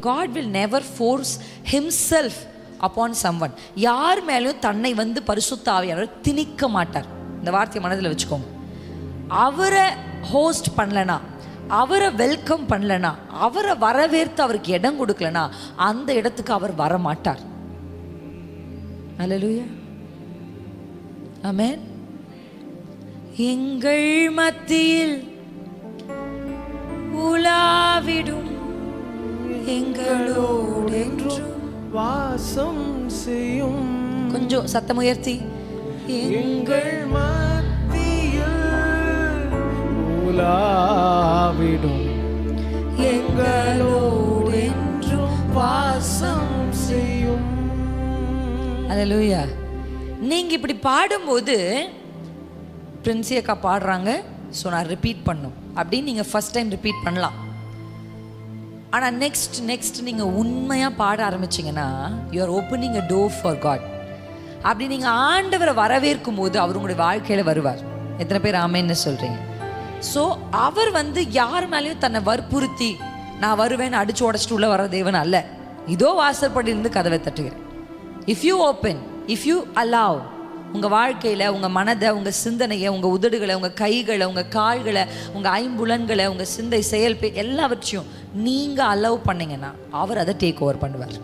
God will never force himself upon someone. யார் மேலேயும் தன்னை வந்து பரிசுத்த ஆவியானவர் திணிக்க மாட்டார். இந்த வார்த்தையை மனதில் வச்சுக்கோங்க. அவரை ஹோஸ்ட் பண்ணலனா, அவரை வெல்கம் பண்ணலனா, அவரை வரவேற்று அவருக்கு இடம் கொடுக்கலனா அந்த இடத்துக்கு அவர் வர மாட்டார். அல்லேலூயா, ஆமென். எங்கள் மத்தியில் உலாவிடும் எங்களோடு என்றும் வாசம் செய்யும். கொஞ்சம் சத்தம் உயர்த்தி. எங்கள் மத்தியில் உலாவிடும் எங்களோடு என்றும் வாசம் செய்யும். அல்லேலூயா. நீங்க இப்படி பாடும்போது பிரின்சி அக்கா பாடுறாங்க, ஸோ நான் ரிப்பீட் பண்ணும் அப்படின்னு நீங்கள் ஃபர்ஸ்ட் டைம் ரிப்பீட் பண்ணலாம். ஆனால் நெக்ஸ்ட் நீங்கள் உண்மையாக பாட ஆரம்பிச்சிங்கன்னா you are opening a door for God. அப்படி நீங்கள் ஆண்டவரை வரவேற்கும் போது அவர் உங்களுடைய வாழ்க்கையில் வருவார். எத்தனை பேர் ஆமேன்னு சொல்கிறீங்க? ஸோ அவர் வந்து யார் மேலேயும் தன்னை வற்புறுத்தி நான் வருவேன்னு அடிச்சு உடச்சிட்டு உள்ள வர தேவன் அல்ல. இதோ வாசற்படியிலிருந்து கதவை தட்டுகிறேன். If you open, if you allow, உங்கள் வாழ்க்கையில் உங்கள் மனதை, உங்கள் சிந்தனையை, உங்கள் உதடுகளை, உங்கள் கைகளை, உங்கள் கால்களை, உங்கள் ஐம்புலன்களை, உங்கள் சிந்தை செயல் எல்லாவற்றையும் நீங்கள் அலோவ் பண்ணிங்கன்னா அவர் அதை டேக் ஓவர் பண்ணுவார்.